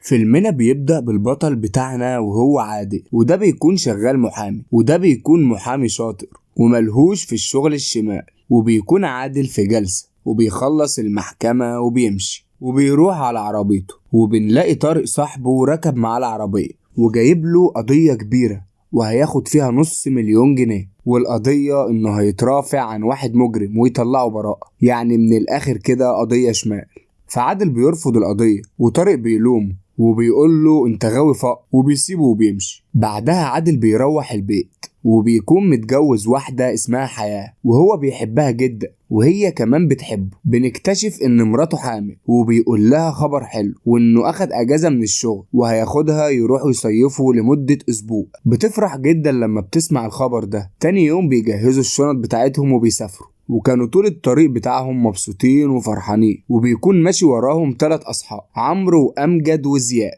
فيلمنا بيبدأ بالبطل بتاعنا وهو عادل، وده بيكون شغال محامي، وده بيكون محامي شاطر وملهوش في الشغل الشمال. وبيكون عادل في جلسة وبيخلص المحكمة وبيمشي وبيروح على عربيته، وبنلاقي طارق صاحبه ركب معاه العربية وجايب له قضية كبيرة وهياخد فيها $500,000. والقضية انه هيترافع عن واحد مجرم ويطلعه براءة، يعني من الاخر كده قضية شمال. فعادل بيرفض القضية وطارق بيلومه وبيقول له انت غاوي فقر وبيسيبه وبيمشي. بعدها عادل بيروح البيت وبيكون متجوز واحدة اسمها حياة وهو بيحبها جدا وهي كمان بتحبه. بنكتشف ان مراته حامل وبيقول لها خبر حلو وانه اخد اجازة من الشغل وهياخدها يروحوا يصيفوا لمدة اسبوع. بتفرح جدا لما بتسمع الخبر ده. تاني يوم بيجهزوا الشنط بتاعتهم وبيسافروا، وكانوا طول الطريق بتاعهم مبسوطين وفرحانين. وبيكون ماشي وراهم 3 أصحاب، عمرو وأمجد وزياد،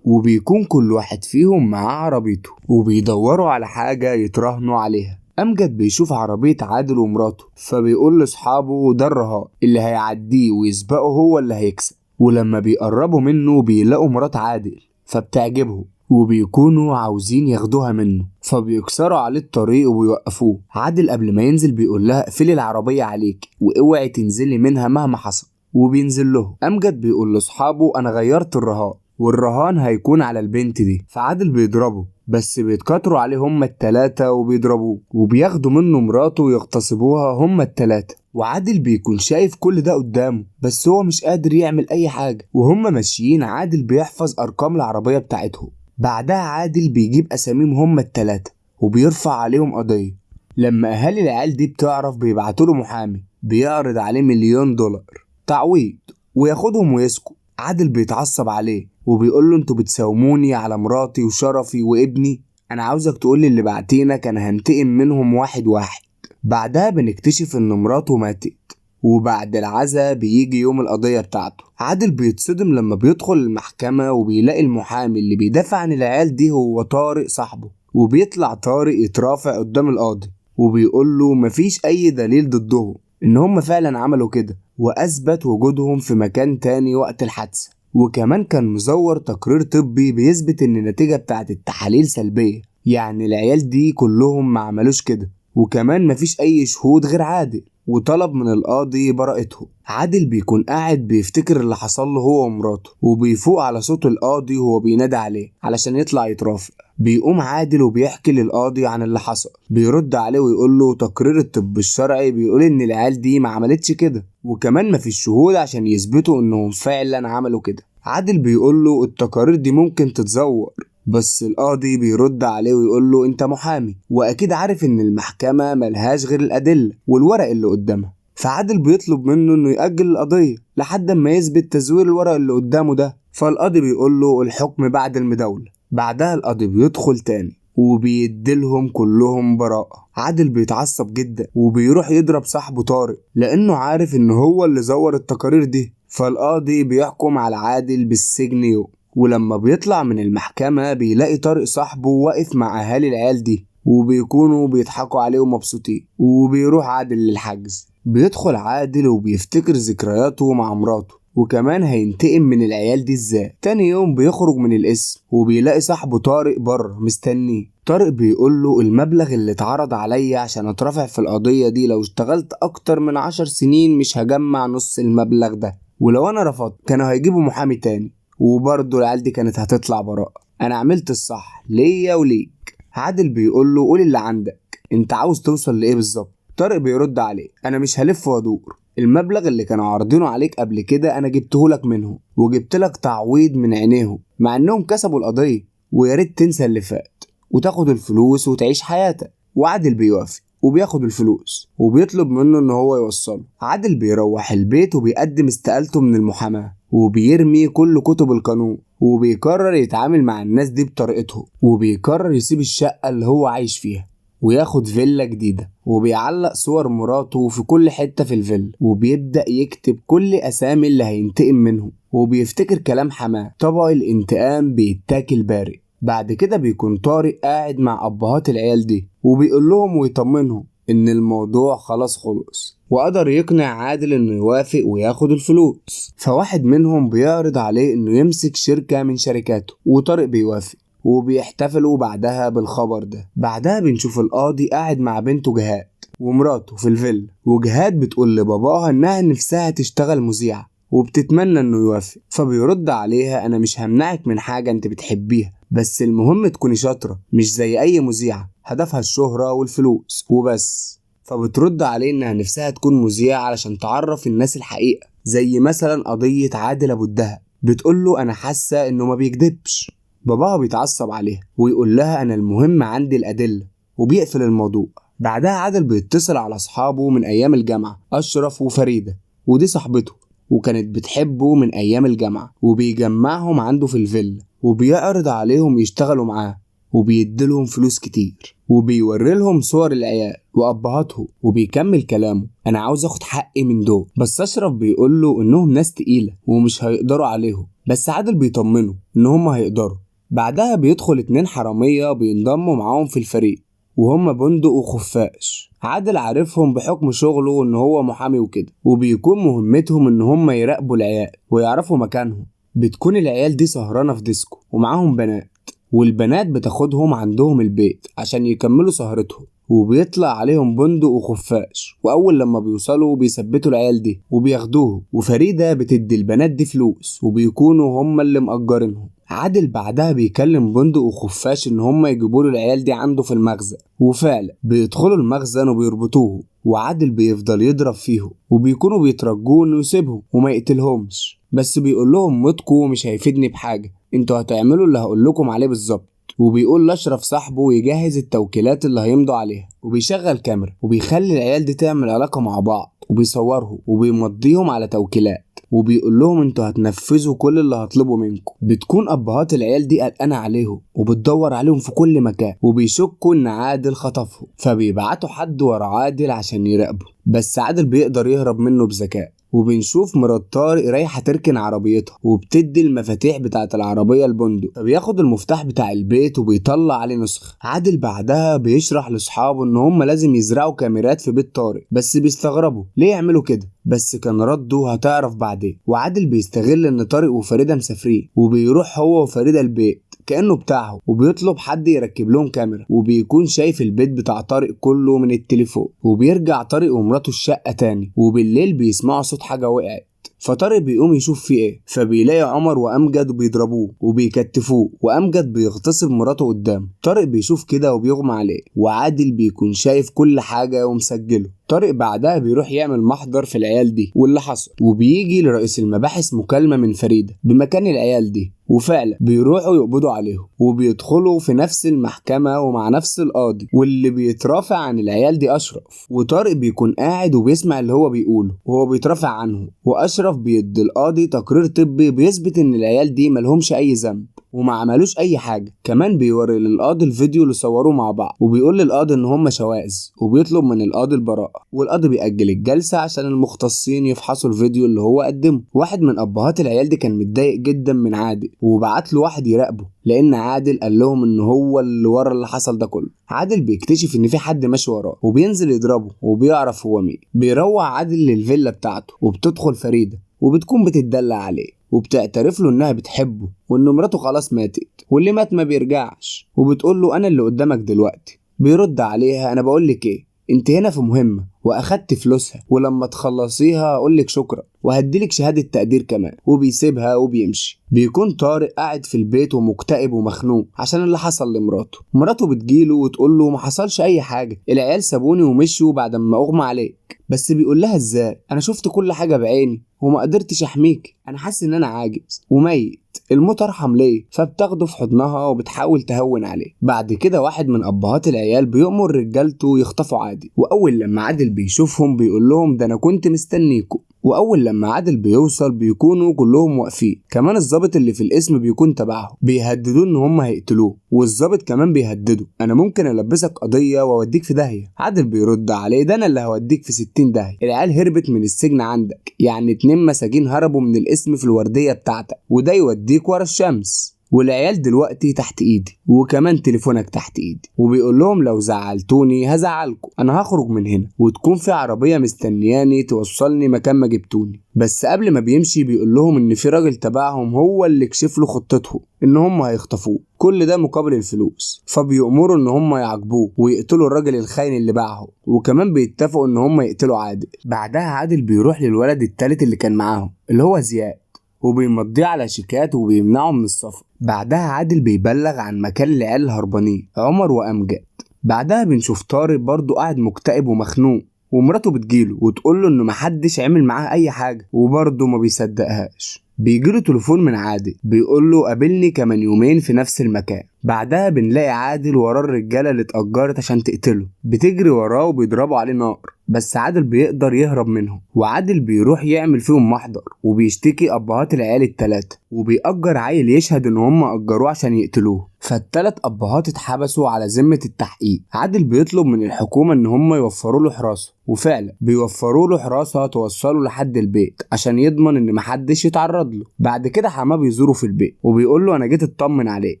وبيكون كل واحد فيهم معاه عربيته وبيدوروا على حاجة يتراهنوا عليها. أمجد بيشوف عربية عادل ومراته فبيقول لأصحابه ده الرهان اللي هيعديه ويسبقه هو اللي هيكسب. ولما بيقربوا منه بيلاقوا مرات عادل فبتعجبهم وبيكونوا عاوزين ياخدوها منه، فبيكسروا عليه الطريق وبيوقفوه. عادل قبل ما ينزل بيقول لها اقفلي العربية عليك واوعي تنزلي منها مهما حصل، وبينزل له. أمجد بيقول لاصحابه انا غيرت الرهان والرهان هيكون على البنت دي. فعادل بيضربه بس بيتكتروا عليه هما ال3 وبيضربوه وبياخدوا منه مراته ويغتصبوها هما ال3. وعادل بيكون شايف كل ده قدامه بس هو مش قادر يعمل اي حاجة. وهما ماشيين عادل بيحفظ ارقام العربية بتاعتهم. بعدها عادل بيجيب اساميهم هما ال3 وبيرفع عليهم قضية. لما اهالي العيال دي بتعرف بيبعتوا له محامي بيعرض عليه $1,000,000 تعويض وياخدهم ويسكت. عادل بيتعصب عليه وبيقول له انتوا بتساوموني على مراتي وشرفي وابني، انا عاوزك تقولي اللي بعتينك انا هنتقم منهم واحد واحد. بعدها بنكتشف ان مراته ماتت، وبعد العزا بيجي يوم القضية بتاعته. عادل بيتصدم لما بيدخل المحكمة وبيلاقي المحامي اللي بيدافع عن العيال دي هو طارق صاحبه. وبيطلع طارق يترافع قدام القاضي وبيقول له مفيش اي دليل ضدهم ان هم فعلا عملوا كده، واثبت وجودهم في مكان تاني وقت الحادثة. وكمان كان مزور تقرير طبي بيثبت ان النتيجة بتاعت التحاليل سلبية، يعني العيال دي كلهم ما عملوش كده. وكمان مفيش اي شهود غير عادل، وطلب من القاضي براءته. عادل بيكون قاعد بيفتكر اللي حصل له هو ومراته وبيفوق على صوت القاضي وهو بينادي عليه علشان يطلع يترافع. بيقوم عادل وبيحكي للقاضي عن اللي حصل. بيرد عليه ويقول له تقرير الطب الشرعي بيقول ان العيال دي ما عملتش كده، وكمان مفيش شهود عشان يثبتوا انهم فعلا عملوا كده. عادل بيقول له التقارير دي ممكن تتزور، بس القاضي بيرد عليه ويقول له انت محامي واكيد عارف ان المحكمة ملهاش غير الادلة والورق اللي قدامها. فعادل بيطلب منه انه يأجل القضية لحد ما يثبت تزوير الورق اللي قدامه ده. فالقاضي بيقول له الحكم بعد المداولة. بعدها القاضي بيدخل تاني وبيديلهم كلهم براءة. عادل بيتعصب جدا وبيروح يضرب صاحبه طارق لانه عارف ان هو اللي زور التقارير دي. فالقاضي بيحكم على عادل بالسجن يوم. ولما بيطلع من المحكمة بيلاقي طارق صاحبه واقف مع اهالي العيال دي وبيكونوا بيضحكوا عليه ومبسوطين. وبيروح عادل للحجز. بيدخل عادل وبيفتكر ذكرياته مع مراته وكمان هينتقم من العيال دي ازاي. تاني يوم بيخرج من القسم وبيلاقي صاحبه طارق بره مستنيه. طارق بيقول له المبلغ اللي اتعرض عليا عشان اترافع في القضية دي لو اشتغلت اكتر من 10 سنين مش هجمع نص المبلغ ده، ولو انا رفضت كانوا هيجيبوا محامي تاني وبرضه العيال دي كانت هتطلع براءة. انا عملت الصح ليا وليك. عادل بيقول له قول اللي عندك، انت عاوز توصل لايه بالظبط؟ طارق بيرد عليه انا مش هلف وادور، المبلغ اللي كانوا عارضينه عليك قبل كده انا جبته لك منهم وجبت لك تعويض من عينيهم مع انهم كسبوا القضية، ويا ريت تنسى اللي فات وتاخد الفلوس وتعيش حياتك. وعادل بيوافق وبياخد الفلوس وبيطلب منه ان هو يوصله. عادل بيروح البيت وبيقدم استقالته من المحاماة وبيرمي كل كتب القانون وبيقرر يتعامل مع الناس دي بطريقته. وبيقرر يسيب الشقة اللي هو عايش فيها وياخد فيلا جديدة وبيعلق صور مراته في كل حتة في الفيلا وبيبدأ يكتب كل أسامي اللي هينتقم منهم. وبيفتكر كلام حماه طبق الانتقام بيتاكل بارق. بعد كده بيكون طارق قاعد مع أبهات العيال دي وبيقول لهم ويطمنهم ان الموضوع خلاص خلص، وقدر يقنع عادل انه يوافق وياخد الفلوس. فواحد منهم بيعرض عليه انه يمسك شركة من شركاته، وطارق بيوافق وبيحتفلوا بعدها بالخبر ده. بعدها بنشوف القاضي قاعد مع بنته جهاد ومراته في الفيلا، وجهاد بتقول لباباها انها نفسها تشتغل مذيعة وبتتمنى انه يوافق. فبيرد عليها انا مش همنعك من حاجة انت بتحبيها، بس المهم تكوني شاطرة مش زي اي مذيعة هدفها الشهرة والفلوس وبس. فبترد عليه انها نفسها تكون مذيعة علشان تعرف الناس الحقيقة، زي مثلا قضية عادل ابو الدهب. بتقول له انا حاسة انه ما بيكدبش. باباها بيتعصب عليها ويقول لها انا المهم عندي الادلة، وبيقفل الموضوع. بعدها عادل بيتصل على اصحابه من ايام الجامعة، اشرف وفريدة، ودي صاحبته وكانت بتحبه من ايام الجامعة، وبيجمعهم عنده في الفيلا وبيعرض عليهم يشتغلوا معاه، وبيديلهم فلوس كتير، وبيوري لهم صور العيال وابهاتهم. وبيكمل كلامه انا عاوز اخد حقي من دول، بس اشرف بيقول له انهم ناس تقيلة ومش هيقدروا عليهم، بس عادل بيطمنه ان هم هيقدروا. بعدها بيدخل 2 حرامية بينضموا معاهم في الفريق، وهم بندق وخفاش. عادل عارفهم بحكم شغله ان هو محامي وكده، وبيكون مهمتهم ان هم يراقبوا العيال ويعرفوا مكانهم. بتكون العيال دي سهرانة في ديسكو ومعاهم بنات، والبنات بتاخدهم عندهم البيت عشان يكملوا سهرتهم، وبيطلع عليهم بندق وخفاش، واول لما بيوصلوا بيثبتوا العيال دي وبياخدوه، وفريدة بتدي البنات دي فلوس وبيكونوا هم اللي مأجرينهم. عادل بعدها بيكلم بندق وخفاش ان هم يجيبوا له العيال دي عنده في المخزن، وفعلا بيدخلوا المخزن وبيربطوه، وعادل بيفضل يضرب فيهم وبيكونوا بيترجوه انه يسيبهم وما يقتلهمش، بس بيقول لهم موتكم مش هيفيدني بحاجة، انتوا هتعملوا اللي هقول لكم عليه بالظبط. وبيقول لأشرف صاحبه يجهز التوكيلات اللي هيمضوا عليها، وبيشغل كاميرا وبيخلي العيال دي تعمل علاقة مع بعض، وبيصورهم وبيمضيهم على توكيلات، وبيقول لهم انتوا هتنفذوا كل اللي هطلبه منكم. بتكون ابهات العيال دي قلقانه عليهم وبتدور عليهم في كل مكان، وبيشكوا ان عادل خطفهم، فبيبعتوا حد ورا عادل عشان يراقبه، بس عادل بيقدر يهرب منه بذكاء. وبنشوف مرات طارق رايحة تركن عربيتها وبتدي المفاتيح بتاعة العربية لبندق، فبياخد المفتاح بتاع البيت وبيطلع عليه نسخة. عادل بعدها بيشرح لاصحابه ان هم لازم يزرعوا كاميرات في بيت طارق، بس بيستغربوا ليه يعملوا كده، بس كان رده هتعرف بعدين. وعادل بيستغل ان طارق وفريدة مسافرين، وبيروح هو وفريدة البيت كأنه بتاعه، وبيطلب حد يركب لهم كاميرا، وبيكون شايف البيت بتاع طارق كله من التليفون. وبيرجع طارق ومراته الشقة تاني، وبالليل بيسمعوا صوت حاجة وقعت، فطارق بيقوم يشوف فيه ايه، فبيلاقي عمر وامجد بيضربوه وبيكتفوه، وامجد بيغتصب مراته قدامه. طارق بيشوف كده وبيغمى عليه، وعادل بيكون شايف كل حاجة ومسجله. طارق بعدها بيروح يعمل محضر في العيال دي واللي حصل، وبيجي لرئيس المباحث مكالمة من فريدة بمكان العيال دي، وفعلا بيروحوا يقبضوا عليهم، وبيدخلوا في نفس المحكمة ومع نفس القاضي، واللي بيترافع عن العيال دي أشرف. وطارق بيكون قاعد وبيسمع اللي هو بيقوله وهو بيترافع عنه، وأشرف بيدي القاضي تقرير طبي بيثبت إن العيال دي ملهمش أي ذنب وما عملوش اي حاجه. كمان بيوري للقاضي الفيديو اللي صوروه مع بعض، وبيقول للقاضي ان هم شواذ، وبيطلب من القاضي البراءه، والقاضي بيأجل الجلسه عشان المختصين يفحصوا الفيديو اللي هو قدمه. واحد من ابهات العيال دي كان متضايق جدا من عادل، وبعت له واحد يراقبه، لان عادل قال لهم ان هو اللي ورا اللي حصل ده كله. عادل بيكتشف ان في حد ماشي وراه وبينزل يضربه، وبيعرف هو مين. بيروح عادل للفيلا بتاعته، وبتدخل فريدة وبتكون بتتدلع عليه، وبتعترف له انها بتحبه وان مراته خلاص ماتت واللي مات ما بيرجعش، وبتقول له انا اللي قدامك دلوقتي. بيرد عليها انا بقول لك ايه، انت هنا في مهمة واخدت فلوسها، ولما تخلصيها اقول لك شكرا وهديلك شهادة تقدير كمان. وبيسيبها وبيمشي. بيكون طارق قاعد في البيت ومكتئب ومخنوق عشان اللي حصل لمراته. مراته بتجيله وتقول له ما حصلش اي حاجة، العيال سابوني ومشوا بعد ما اغمى عليك. بس بيقول لها ازاي، انا شفت كل حاجة بعيني وما قدرتش احميك، انا حاسس ان انا عاجز وميت، الموت ارحم ليه. فبتاخده في حضنها وبتحاول تهون عليه. بعد كده واحد من ابهات العيال بيؤمر رجالته يخطفوا عادل، واول لما عادل بيشوفهم بيقول لهم ده انا كنت مستنيكم. واول لما عادل بيوصل بيكونوا كلهم واقفين، كمان الضابط اللي في الاسم بيكون تبعهم، بيهددوه ان هم هيقتلوه، والضابط كمان بيهدده انا ممكن البسك قضيه واوديك في داهيه. عادل بيرد عليه ده انا اللي هوديك في 60 داهيه، العيال هربت من السجن عندك، يعني 2 مساجين هربوا من الاسم في الورديه بتاعتك، وده يوديك ورا الشمس. والعيال دلوقتي تحت ايدي، وكمان تليفونك تحت ايدي. وبيقول لهم لو زعلتوني هزعلكم، انا هخرج من هنا وتكون في عربية مستنياني توصلني مكان ما جبتوني. بس قبل ما بيمشي بيقول لهم ان في راجل تبعهم هو اللي كشف له خطتهم ان هم هيخطفوه، كل ده مقابل الفلوس. فبيأمروا ان هم يعاقبوه ويقتلوا الراجل الخاين اللي باعهم، وكمان بيتفقوا ان هم يقتلوا عادل. بعدها عادل بيروح للولد التالت اللي كان معاهم اللي هو زياد، وبيمضيه على شيكات وبيمنعه من السفر. بعدها عادل بيبلغ عن مكان العيال الهربانين عمر وأمجد. بعدها بنشوف طارق برضه قاعد مكتئب ومخنوق، ومراته بتجيله وتقوله انه محدش عمل معاه اي حاجة، وبرضه ما بيصدقهاش. بيجيله تليفون من عادل بيقوله قابلني كمان يومين في نفس المكان. بعدها بنلاقي عادل وراه الرجالة اللي اتأجرت عشان تقتله بتجري وراه وبيضربوا عليه نار، بس عادل بيقدر يهرب منهم. وعادل بيروح يعمل فيهم محضر وبيشتكي أبهات العيال التلاتة، وبيأجر عيل يشهد ان هم أجروه عشان يقتلوه. فالتلات أبهات اتحبسوا على ذمة التحقيق. عادل بيطلب من الحكومة ان هم يوفروا له حراسة، وفعلا بيوفروا له حراسة توصله لحد البيت عشان يضمن ان محدش يتعرض له. بعد كده حماه بيزوره في البيت وبيقول له انا جيت اطمن عليك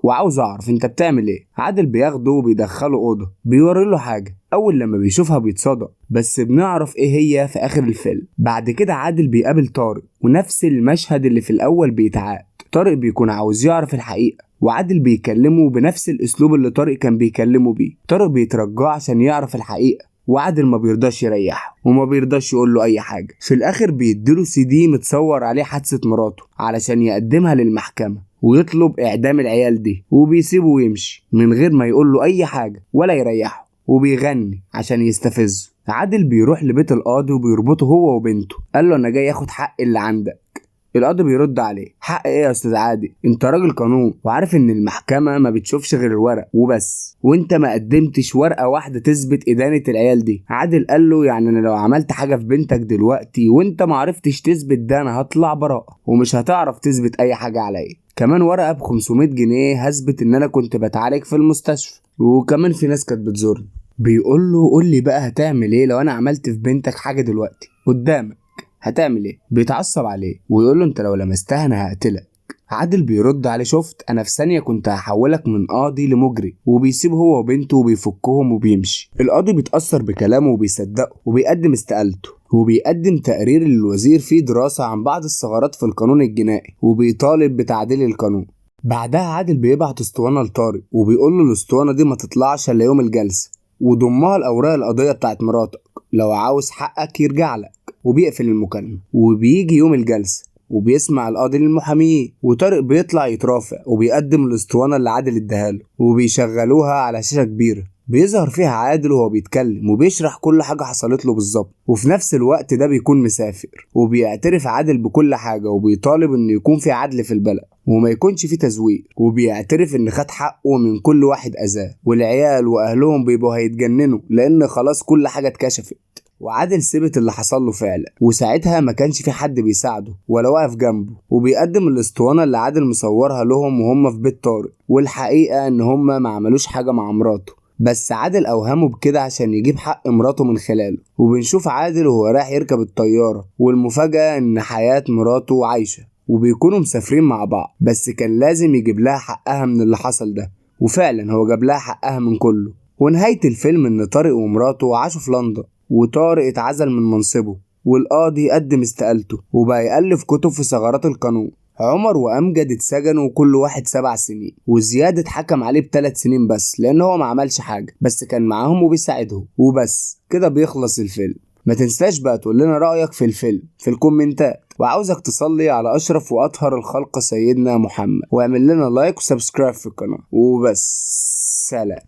وعاوز اعرف انت بتعمل ايه. عادل بياخده وبيدخله اوضه بيوري له حاجه، اول لما بيشوفها بيتصدق، بس بنعرف ايه هي في اخر الفيلم. بعد كده عادل بيقابل طارق، ونفس المشهد اللي في الاول بيتعاد. طارق بيكون عاوز يعرف الحقيقه، وعادل بيكلمه بنفس الاسلوب اللي طارق كان بيكلمه بيه. طارق بيترجاه عشان يعرف الحقيقه، وعادل ما بيرضاش يريحه وما بيرضاش يقول له اي حاجه. في الاخر بيديله CD متصور عليه حادثه مراته علشان يقدمها للمحكمه ويطلب اعدام العيال دي، وبيسيبه ويمشي من غير ما يقول له اي حاجه ولا يريحه، وبيغني عشان يستفزه. عادل بيروح لبيت القاضي وبيربطه هو وبنته، قال له انا جاي اخد حق اللي عندك. القاضي بيرد عليه حق ايه يا استاذ عادل، انت راجل قانون وعارف ان المحكمة ما بتشوفش غير الورق وبس، وانت ما قدمتش ورقة واحدة تثبت ادانة العيال دي. عادل قال له يعني انا لو عملت حاجة في بنتك دلوقتي وانت ما عرفتش تثبت ده انا هطلع براءة، ومش هتعرف تثبت اي حاجة عليا. كمان ورقة ب500 جنيه هثبت ان انا كنت بتعالج في المستشفى، وكمان في ناس كانت بتزورني. بيقول له قول لي بقى هتعمل ايه لو انا عملت في بنتك حاجة دلوقتي قدامك، هتعمل ايه؟ بيتعصب عليه ويقول له انت لو لمستها انا هقتلك. عادل بيرد عليه شفت انا في ثانيه كنت هحولك من قاضي لمجرم، وبيسيب هو وبنته وبيفكهم وبيمشي. القاضي بيتاثر بكلامه وبيصدقه وبيقدم استقالته، وبيقدم تقرير للوزير فيه دراسه عن بعض الثغرات في القانون الجنائي، وبيطالب بتعديل القانون. بعدها عادل بيبعت اسطوانه لطارق وبيقول له الاسطوانه دي ما تطلعش الا يوم الجلسه، وضمها الاوراق القضيه بتاعت مراتك، لو عاوز حقك يرجع لك. وبيقفل المكالمة وبيجي يوم الجلسة وبيسمع القاضي للمحامين، وطارق بيطلع يترافع وبيقدم الاسطوانة اللي عادل اداهاله، وبيشغلوها على شاشة كبيرة بيظهر فيها عادل وهو بيتكلم وبيشرح كل حاجة حصلت له بالظبط. وفي نفس الوقت ده بيكون مسافر، وبيعترف عادل بكل حاجة وبيطالب انه يكون في عدل في البلد وما يكونش في تزوير، وبيعترف ان خد حقه من كل واحد اذاه، والعيال واهلهم بيبقوا هيتجننوا لان خلاص كل حاجة اتكشفت. وعادل سبت اللي حصل له فعلا، وساعتها ما كانش في حد بيساعده ولا واقف جنبه. وبيقدم الاسطوانة اللي عادل مصورها لهم وهم في بيت طارق، والحقيقة ان هم ما عملوش حاجة مع مراته، بس عادل اوهمه بكده عشان يجيب حق مراته من خلاله. وبنشوف عادل وهو رايح يركب الطيارة، والمفاجأة ان حياة مراته عايشة وبيكونوا مسافرين مع بعض، بس كان لازم يجيب لها حقها من اللي حصل ده، وفعلا هو جاب لها حقها من كله. ونهاية الفيلم ان طارق ومراته عاشوا في لندن، وطارق اتعزل من منصبه، والقاضي قدم استقالته وبقى يألف كتب في ثغرات القانون. عمر وأمجد اتسجنوا كل واحد 7 سنين، وزياد اتحكم عليه ب3 سنين بس لأن هو ما عملش حاجة، بس كان معاهم وبيساعدهم. وبس كده بيخلص الفيلم. ما تنساش بقى تقول لنا رأيك في الفيلم في الكومنتات، وعاوزك تصلي على أشرف وأطهر الخلق سيدنا محمد، واعمل لنا لايك وسبسكرايب في القناة. وبس، سلام.